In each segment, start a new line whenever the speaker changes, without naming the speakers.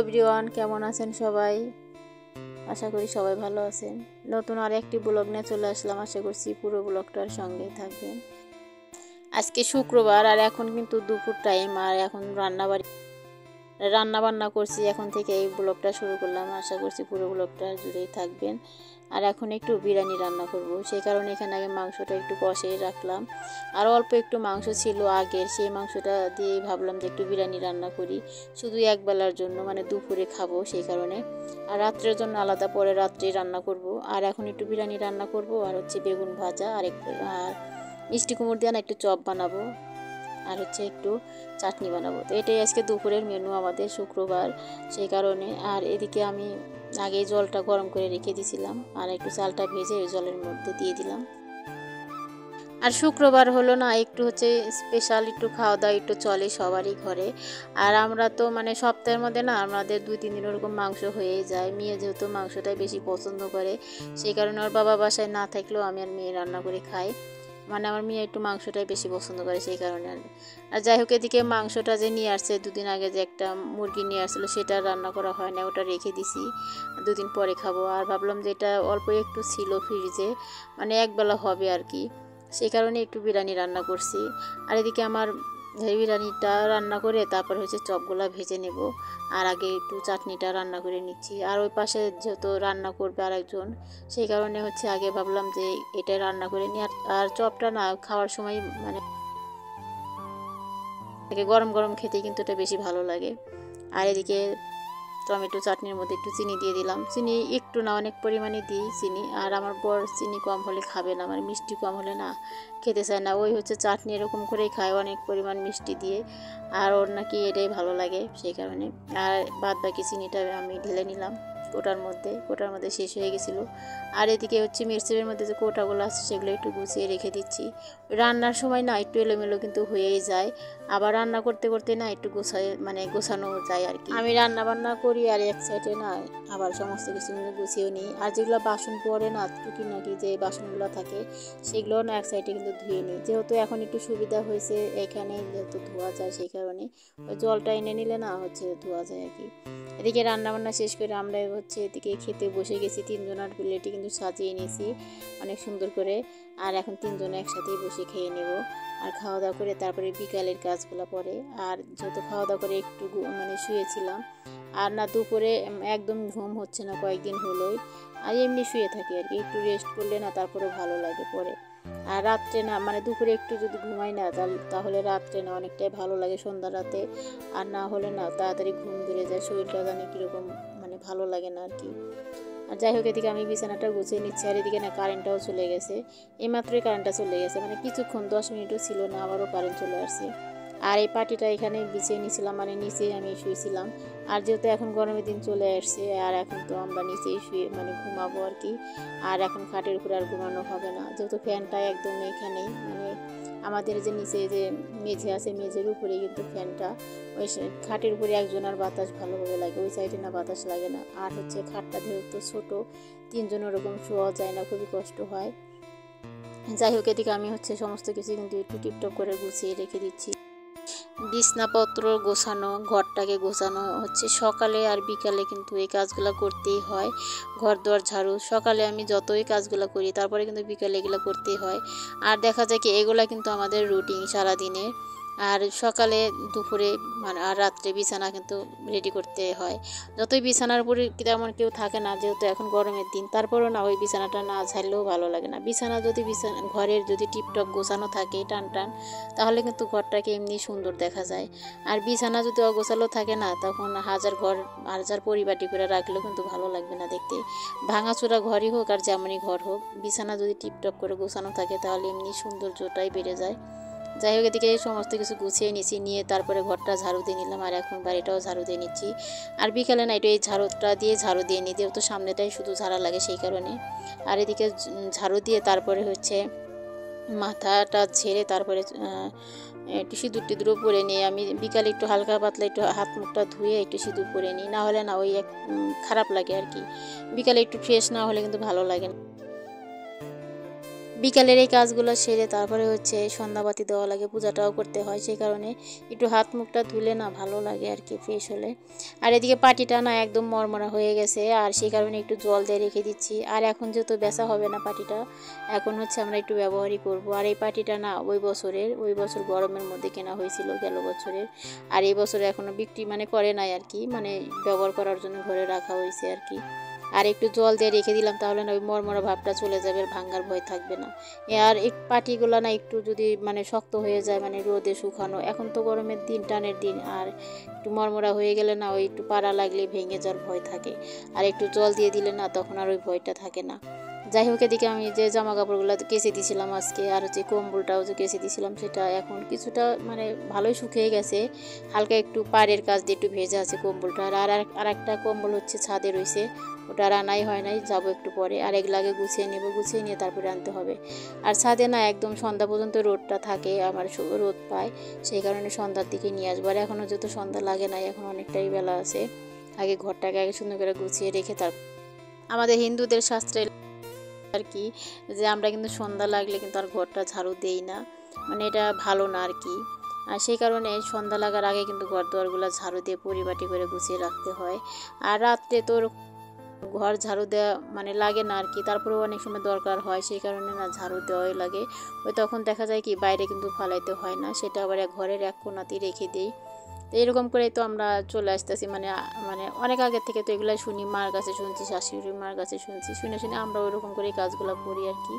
Everyone, কেমন আছেন সবাই? আশা করি সবাই ভালো আছেন। নতুন আর একটি ব্লগ নিয়ে চলে আসলাম। আশা করছি পুরো ব্লগটার সঙ্গে থাকবেন। আজকে শুক্রবার আর এখন কিন্তু দুপুর টাইম, আর এখন রান্না বান্না করছি। এখন থেকে এই ব্লগটা শুরু করলাম। আশা করছি পুরো ব্লগটা জুড়েই থাকবেন। আর এখন একটু বিরিয়ানি রান্না করব, সেই কারণে এখানে আগে মাংসটা একটু কষিয়ে রাখলাম। আর অল্প একটু মাংস ছিল আগের, সেই মাংসটা দিয়ে ভাবলাম যে একটু বিরিয়ানি রান্না করি, শুধু একবেলার জন্য, মানে দুপুরে খাবো সেই কারণে। আর রাত্রের জন্য আলাদা পরে রাত্রে রান্না করব। আর এখন একটু বিরিয়ানি রান্না করব, আর হচ্ছে বেগুন ভাজা, আর মিষ্টি কুমড় দিয়ে একটু চপ বানাবো, আর হচ্ছে একটু চাটনি বানাবো। তো এটাই আজকে দুপুরের মেনু আমাদের, শুক্রবার সেই কারণে। আর এদিকে আমি আগে জলটা গরম করে রেখে দিয়েছিলাম, আর একটু চালটা ভেজে ওই জলের মধ্যে দিয়ে দিলাম। আর শুক্রবার হলো না, একটু হচ্ছে স্পেশাল, একটু খাওয়া দাওয়া একটু চলে সবারই ঘরে। আর আমরা তো মানে সপ্তাহের মধ্যে না আমাদের 2-3 দিন ওরকম মাংস হয়েই যায়। মেয়ে যেহেতু মাংসটাই বেশি পছন্দ করে, সেই কারণে ওর বাবা বাসায় না থাকলেও আমি আর মেয়ে রান্না করে খাই। মানে আমার মেয়ে একটু মাংসটাই বেশি পছন্দ করে সেই কারণে। আর যাই হোক, এদিকে মাংসটা যে নিয়ে আসছে 2 দিন আগে, যে একটা মুরগি নিয়ে আসছিলো, সেটা রান্না করা হয় না, ওটা রেখে দিছি, 2 দিন পরে খাবো। আর ভাবলাম যে এটা অল্প একটু ছিল ফ্রিজে, মানে একবেলা হবে আর কি, সেই কারণে একটু বিরিয়ানি রান্না করছি। আর এদিকে আমার বিরিয়ানিটা রান্না করে তারপর হচ্ছে চপগুলা ভেজে নেব। আর আগে একটু চাটনিটা রান্না করে নিচ্ছি। আর ওই পাশে যেহেতু রান্না করবে আরেকজন, সেই কারণে হচ্ছে আগে ভাবলাম যে এটা রান্না করে নিই। আর চপটা না খাওয়ার সময় মানে গরম গরম খেতে কিন্তু এটা বেশি ভালো লাগে। আর এদিকে টমেটো চাটনির মধ্যে একটু চিনি দিয়ে দিলাম। চিনি একটু না, অনেক পরিমাণে দিই চিনি। আর আমার বর চিনি কম হলে খাবে না, মানে মিষ্টি কম হলে না খেতে চায় না। ওই হচ্ছে চাটনি এরকম করেই খায়, অনেক পরিমাণ মিষ্টি দিয়ে। আর ওর নাকি এটাই ভালো লাগে সেই কারণে। আর বাদ বাকি চিনিটা আমি ঢেলে নিলাম কোটার মধ্যে শেষ হয়ে গেছিলো। আর এদিকে হচ্ছে মিক্সির মধ্যে যে কোটাগুলো আছে সেগুলো একটু গুছিয়ে রেখে দিচ্ছি। রান্নার সময় না একটু এলোমেলো কিন্তু হয়েই যায়, আবার রান্না করতে করতে না একটু গোছানো যায় আর কি। আমি রান্না বান্না করি আর এক সাইডে না আবার সমস্ত কিছু গুছিয়েও নিই। আর যেগুলো বাসন পড়ে না, টুকিনাকি যে বাসনগুলো থাকে সেগুলো না এক সাইডে কিন্তু ধুয়ে নিই। যেহেতু এখন একটু সুবিধা হয়েছে এখানে, যেহেতু ধোয়া যায় সেই কারণে ওই জলটা এনে নিলে না হচ্ছে ধোয়া যায় আর কি। এদিকে রান্না বান্না শেষ করে আমরা হচ্ছে এদিকে খেতে বসে গেছি। 3 জনের প্লেটে কিন্তু সাজিয়ে নিয়েছি অনেক সুন্দর করে। আর এখন 3 জনে একসাথেই বসে খেয়ে নেব। আর খাওয়া দাওয়া করে তারপরে বিকালের কাজগুলো পরে। আর যেহেতু খাওয়া দাওয়া করে একটু মানে শুয়েছিলাম, আর না দুপুরে একদম ঘুম হচ্ছে না কয়েকদিন হলোই। আর এমনি শুয়ে থাকি আর কি, একটু রেস্ট করলে না তারপরে ভালো লাগে পরে। আর রাত্রে না মানে দুপুরে একটু যদি ঘুমাই না তাহলে রাত্রে না অনেকটাই ভালো লাগে সন্ধ্যা রাতে। আর না হলে না তাড়াতাড়ি ঘুম ধরে যায়, শরীরটা জানি কীরকম মানে ভালো লাগে না আর কি। আর যাই হোক, এদিকে আমি বিছানাটা গুছিয়ে নিচ্ছি। আর এদিকে না কারেন্টটাও চলে গেছে, এইমাত্রই কারেন্টটা চলে গেছে, মানে কিছুক্ষণ 10 মিনিটও ছিল না, আবারও কারেন্ট চলে আসছে। আর এই পাটিটা এখানে বিছিয়ে নিয়েছিলাম, মানে নিচেই আমি শুয়েছিলাম। আর যেহেতু এখন গরমের দিন চলে আসছে, আর এখন তো আমরা নিচেই শুয়ে মানে ঘুমাবো আর কি। আর এখন খাটের উপরে আর ঘুমানো হবে না, যেহেতু ফ্যানটা একদম এখানেই, মানে আমাদের যে নিচে যে মেঝে আছে মেঝের উপরে কিন্তু ফ্যানটা, ওই খাটের উপরে একজনের বাতাস ভালোভাবে লাগে, ওই সাইডে না বাতাস লাগে না। আর হচ্ছে খাটটা যেহেতু ছোটো, 3 জন ওরকম শোয়া যায় না, খুবই কষ্ট হয়। যাই হোক, এদিকে আমি হচ্ছে সমস্ত কিছু কিন্তু একটু টিপটপ করে গুছিয়ে রেখে দিচ্ছি। বিছনাপত্র গোছানো, ঘরটাকে গোছানো হচ্ছে সকালে আর বিকালে, কিন্তু এই কাজগুলো করতেই হয়। ঘর দুয়ার ঝাড়ু সকালে আমি যতই কাজগুলো করি, তারপরে কিন্তু বিকালে এগুলো করতেই হয়। আর দেখা যায় কি এগুলা কিন্তু আমাদের রুটিন সারাদিনে। আর সকালে দুপুরে মানে আর রাত্রে বিছানা কিন্তু রেডি করতে হয়। যতই বিছানার উপরে তেমন কেউ থাকে না, যেহেতু এখন গরমের দিন, তারপরেও না ওই বিছানাটা না ঝাড়লেও ভালো লাগে না। বিছানা যদি ঘরের যদি টিপটপ গোছানো থাকে টান টান, তাহলে কিন্তু ঘরটাকে এমনি সুন্দর দেখা যায়। আর বিছানা যদি অগোছালো থাকে না, তখন হাজার পরিপাটি করে রাখলেও কিন্তু ভালো লাগবে না দেখতে। ভাঙাচোরা ঘরই হোক আর যেমনই ঘর হোক, বিছানা যদি টিপটপ করে গোছানো থাকে তাহলে এমনি সৌন্দর্যটাই বেড়ে যায়। যাই হোক, এদিকে সমস্ত কিছু গুছিয়ে নিয়ে তারপরে ঘরটা ঝাড়ু দিয়ে নিলাম, আর এখন বাড়িটাও ঝাড়ু দিয়ে নিচ্ছি। আর বিকালে না একটু এই ঝাড়ু দিয়ে নিই, যেহেতু সামনেটাই শুধু ঝাড়া লাগে সেই কারণে। আর এদিকে ঝাড়ু দিয়ে তারপরে হচ্ছে মাথাটা ঝেড়ে তারপরে একটু সিঁদুর পরে নিয়ে আমি বিকালে একটু হালকা পাতলা একটু হাত মুখটা ধুয়ে একটু সিঁদুর পরে নিই, না হলে না ওই খারাপ লাগে আর কি। বিকালে একটু ফ্রেশ না হলে কিন্তু ভালো লাগে না। বিকালের এই কাজগুলো সেরে তারপরে হচ্ছে সন্ধ্যাবাতি দেওয়া লাগে, পূজাটাও করতে হয়, সেই কারণে একটু হাত মুখটা ধুলে না ভালো লাগে আর কি, ফ্রেশ হলে। আর এদিকে পাটিটা না একদম মরমরা হয়ে গেছে, আর সেই কারণে একটু জল দিয়ে রেখে দিচ্ছি। আর এখন যেহেতু বেচা হবে না পাটিটা, এখন হচ্ছে আমরা একটু ব্যবহারই করব। আর এই পাটিটা না ওই বছর গরমের মধ্যে কেনা হয়েছিল গেল বছরের, আর এই বছরে এখনও বিক্রি মানে করে নাই আর কি, মানে ব্যবহার করার জন্য ঘরে রাখা হয়েছে আর কি। আর একটু জল দিয়ে রেখে দিলাম, তাহলে না ওই মরমরা ভাবটা চলে যাবে, ভাঙার ভয় থাকবে না। আর এই পাটিগুলো না একটু যদি মানে শক্ত হয়ে যায়, মানে রোদে শুকানো, এখন তো গরমের দিন, টানের দিন, আর একটু মরমরা হয়ে গেলে না ওই একটু পাড়া লাগলে ভেঙে যাওয়ার ভয় থাকে। আর একটু জল দিয়ে দিলে না তখন আর ওই ভয়টা থাকে না। যাই হোক, এদিকে আমি যে জামা কাপড়গুলো কেচে দিয়েছিলাম আজকে, আর হচ্ছে কম্বলটাও যে কেচে দিয়েছিলাম, সেটা এখন কিছুটা মানে ভালোই শুকিয়ে গেছে। হালকা একটু পাড়ের কাজ দিয়ে একটু ভেজা আছে কম্বলটা। আর একটা কম্বল হচ্ছে ছাদে রয়েছে, ওটা আর আনাই হয় নাই, যাবো একটু পরে। আর এগুলাকে গুছিয়ে নেব, গুছিয়ে নিয়ে তারপরে আনতে হবে। আর ছাদে না একদম সন্ধ্যা পর্যন্ত রোদটা থাকে, আমার রোদ পায়, সেই কারণে সন্ধ্যার দিকে নিয়ে আসবো। আর এখনও যেহেতু সন্ধ্যা লাগে নাই, এখন অনেকটাই বেলা আছে, আগে ঘরটাকে আগে সুন্দর করে গুছিয়ে রেখে তারপর আমাদের হিন্দুদের শাস্ত্রে আর কি, যে আমরা কিন্তু সন্ধ্যা লাগলে কিন্তু আর ঘরটা ঝাড়ু দেই না, মানে এটা ভালো না আর কি। আর সেই কারণে সন্ধ্যা লাগার আগে কিন্তু ঘর দুয়ারগুলো ঝাড়ু দিয়ে পরিপাটি করে গুছিয়ে রাখতে হয়। আর রাত্রে তো ঘর ঝাড়ু দেওয়া মানে লাগে না আর কি, তারপরেও অনেক সময় দরকার হয়, সেই কারণে না ঝাড়ু দেওয়াই লাগে। ওই তখন দেখা যায় কি বাইরে কিন্তু ফালাইতে হয় না, সেটা আবার ঘরের এক কোণাতেই রেখে দিই। তো এরকম করেই তো আমরা চলে আসতেছি, মানে মানে অনেক আগের থেকে তো এগুলো শুনি, মার কাছে শুনছি, শাশুড়ি মার কাছে শুনছি, শুনে শুনে আমরা ওইরকম করে কাজগুলো করি আর কি।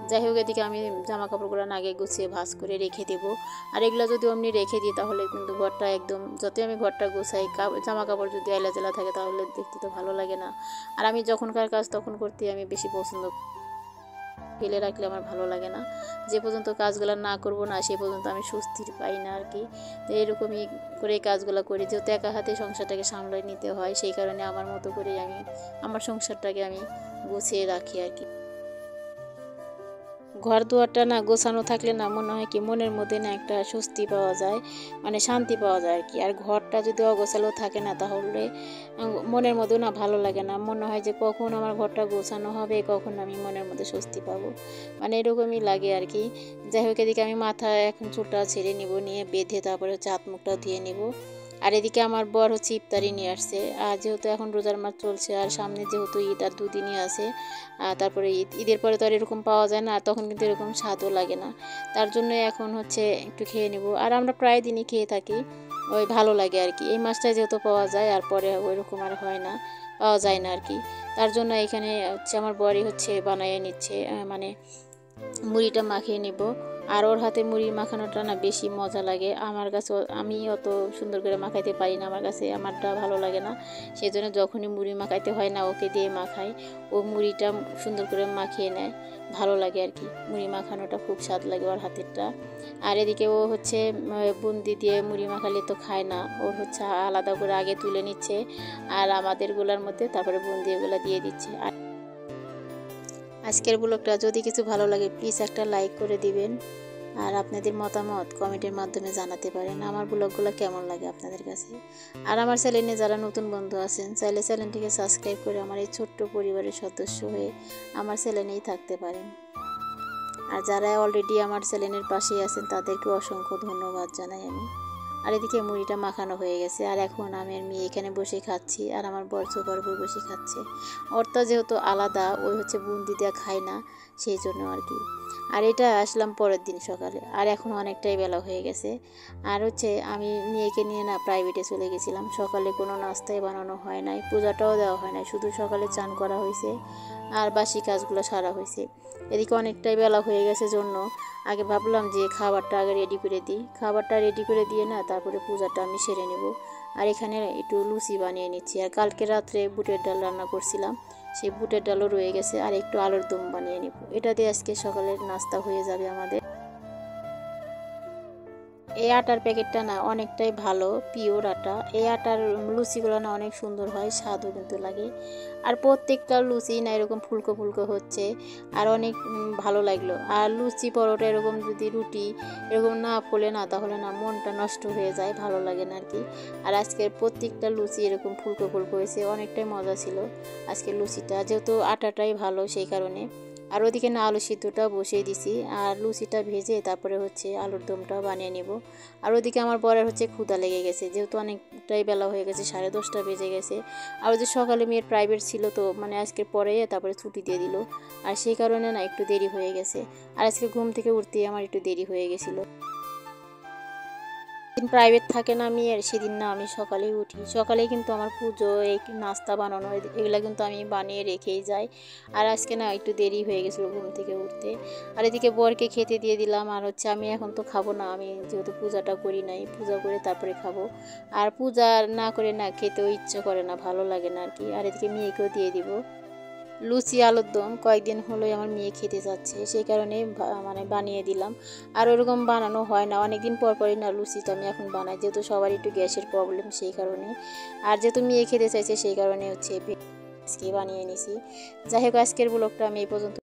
যাই হোক, এদিকে আমি জামা কাপড়গুলো আগে গুছিয়ে ভাঁজ করে রেখে দেবো। আর এগুলো যদি অমনি রেখে দিই তাহলে কিন্তু ঘরটা একদম, যতই আমি ঘরটা গুছাই, জামা কাপড় যদি এলাজেলা থাকে তাহলে দেখতে তো ভালো লাগে না। আর আমি যখনকার কাজ তখন করতে আমি বেশি পছন্দ, ফেলে রাখলে আমার ভালো লাগে না। যে পর্যন্ত কাজগুলো না করব না, সে পর্যন্ত আমি স্বস্তির পাই না আর কি। তো এরকমই করে কাজগুলো করি, যেহেতু একা হাতে সংসারটাকে সামলাই নিতে হয়, সেই কারণে আমার মতো করে আমি আমার সংসারটাকে আমি গুছিয়ে রাখি আর কি। ঘর দুয়ারটা না গোছানো থাকলে না মনে হয় কি মনের মধ্যে না একটা স্বস্তি পাওয়া যায়, মানে শান্তি পাওয়া যায় আর কি। আর ঘরটা যদি অগোছালো থাকে না, তাহলে মনের মধ্যেও না ভালো লাগে না, মনে হয় যে কখন আমার ঘরটা গোছানো হবে, কখন আমি মনের মধ্যে স্বস্তি পাবো, মানে এরকমই লাগে আর কি। যাই হোক, এদিকে আমি মাথায় এখন চুলটা ছেড়ে নিব, নিয়ে বেঁধে তারপরে হচ্ছে হাত মুখটা ধুয়ে নিব। আর এদিকে আমার বর হচ্ছে ইফতারি নিয়ে আসছে, আর যেহেতু এখন রোজার মাস চলছে, আর সামনে যেহেতু ঈদ আর দুদিনই আছে, তারপরে ঈদের পরে তো আর এরকম পাওয়া যায় না, আর তখন কিন্তু এরকম স্বাদও লাগে না, তার জন্য এখন হচ্ছে একটু খেয়ে নেব। আর আমরা প্রায় দিনই খেয়ে থাকি, ওই ভালো লাগে আর কি। এই মাছটাই যেহেতু পাওয়া যায়, আর পরে ওইরকম আর হয় না, পাওয়া যায় না আর কি। তার জন্য এখানে হচ্ছে আমার বরই হচ্ছে বানিয়ে নিচ্ছে, মানে মুড়িটা মাখিয়ে নেব। আর ওর হাতে মুড়ি মাখানোটা না বেশি মজা লাগে আমার কাছে, আমি অত সুন্দর করে মাখাইতে পারি না, আমার কাছে আমারটা ভালো লাগে না, সেই জন্য যখনই মুড়ি মাখাইতে হয় না ওকে দিয়ে মাখাই, ও মুড়িটা সুন্দর করে মাখিয়ে নেয়, ভালো লাগে আর কি। মুড়ি মাখানোটা খুব স্বাদ লাগে ওর হাতেরটা। আর এদিকে ও হচ্ছে বুন্দি দিয়ে মুড়ি মাখালে তো খায় না, ওর হচ্ছে আলাদা করে আগে তুলে নিচ্ছে, আর আমাদেরগুলোর মধ্যে তারপরে বুন্দি এগুলো দিয়ে দিচ্ছে। আর আজকের ব্লগটা যদি কিছু ভালো লাগে প্লিজ একটা লাইক করে দিবেন, আর আপনাদের মতামত কমেন্টের মাধ্যমে জানাতে পারেন আমার ব্লগগুলো কেমন লাগে আপনাদের কাছে। আর আমার চ্যানেলে যারা নতুন বন্ধু আছেন, চাইলে চ্যানেলটিকে সাবস্ক্রাইব করে আমার এই ছোট্ট পরিবারের সদস্য হয়ে আমার চ্যানেলেই থাকতে পারেন। আর যারা অলরেডি আমার চ্যানেলের পাশেই আছেন তাদেরকে অসংখ্য ধন্যবাদ জানাই আমি। আর এদিকে মুড়িটা মাখানো হয়ে গেছে, আর এখন আমি আর মেয়ে এখানে বসে খাচ্ছি, আর আমার বর সোফার উপর বসে খাচ্ছে। ওরটা যেহেতু আলাদা, ওই হচ্ছে বুন্দি দেওয়া খায় না, সেই জন্য আর কি। আর এটা আসলাম পরের দিন সকালে, আর এখন অনেকটাই বেলা হয়ে গেছে। আর হচ্ছে আমি মেয়েকে নিয়ে না প্রাইভেটে চলে গেছিলাম, সকালে কোনো নাস্তাই বানানো হয় নাই, পূজাটাও দেওয়া হয় নাই, শুধু সকালে চান করা হয়েছে আর বাসি কাজগুলো সারা হয়েছে। এদিকে অনেকটাই বেলা হয়ে গেছে জন্য আগে ভাবলাম যে খাবারটা আগে রেডি করে দিই, খাবারটা রেডি করে দিয়ে না তারপরে পূজাটা আমি সেরে নেব। আর এখানে একটু লুচি বানিয়ে নিচ্ছি, আর কালকে রাত্রে বুটের ডাল রান্না করছিলাম, সেই বুটের ডালও রয়ে গেছে, আর একটু আলুর দম বানিয়ে নেব, এটা দিয়ে আজকে সকালের নাস্তা হয়ে যাবে আমাদের। এই আটার প্যাকেটটা না অনেকটাই ভালো, পিওর আটা। এই আটার লুচিগুলো না অনেক সুন্দর হয়, স্বাদও কিন্তু লাগে। আর প্রত্যেকটা লুচি না এরকম ফুলকো ফুলকো হচ্ছে, আর অনেক ভালো লাগলো। আর লুচি পরোটা এরকম যদি রুটি এরকম না ফোলে না, তাহলে না মনটা নষ্ট হয়ে যায়, ভালো লাগে না আর কি। আর আজকের প্রত্যেকটা লুচি এরকম ফুলকো ফুলকো হয়েছে, অনেকটাই মজা ছিল আজকের লুচিটা, যেহেতু আটাটাই ভালো সেই কারণে। আর ওদিকে না আলু সিদ্ধটা বসিয়ে দিছি, আর লুচিটা ভেজে তারপরে হচ্ছে আলুর দমটা বানিয়ে নেব। আর ওদিকে আমার বরের হচ্ছে ক্ষুধা লেগে গেছে, যেহেতু অনেকটাই বেলা হয়ে গেছে, 10:30 বেজে গেছে। আর ওই যে সকালে মেয়ের প্রাইভেট ছিল, তো মানে আজকে পরে তারপরে ছুটি দিয়ে দিল, আর সেই কারণে না একটু দেরি হয়ে গেছে। আর আজকে ঘুম থেকে উঠতেই আমার একটু দেরি হয়ে গেছিলো। দিন প্রাইভেট থাকে না মেয়ের, সেদিন না আমি সকালেই উঠি। সকালেই কিন্তু আমার পুজো, এই নাস্তা বানানো, এগুলো কিন্তু আমি বানিয়ে রেখেই যাই। আর আজকে না একটু দেরি হয়ে গেছিলো ঘুম থেকে উঠতে। আর এদিকে বরকে খেতে দিয়ে দিলাম। আর হচ্ছে আমি এখন তো খাবো না, আমি যেহেতু পূজাটা করি নাই, পূজা করে তারপরে খাবো। আর পূজা না করে না খেতেও ইচ্ছে করে না, ভালো লাগে না আর কি। আর এদিকে মেয়েকেও দিয়ে দিব লুচি আলুর দম। কয়েকদিন হলোই আমার মেয়ে খেতে যাচ্ছে, সেই কারণে মানে বানিয়ে দিলাম। আর ওরকম বানানো হয় না, অনেকদিন পর পরই না লুচিটা আমি এখন বানাই, যেহেতু সবার একটু গ্যাসের প্রবলেম, সেই কারণে। আর যেহেতু মেয়ে খেতে চাইছে, সেই কারণে হচ্ছে আজকে বানিয়ে নিছি। যাই হোক, আজকের ব্লগটা আমি এই পর্যন্ত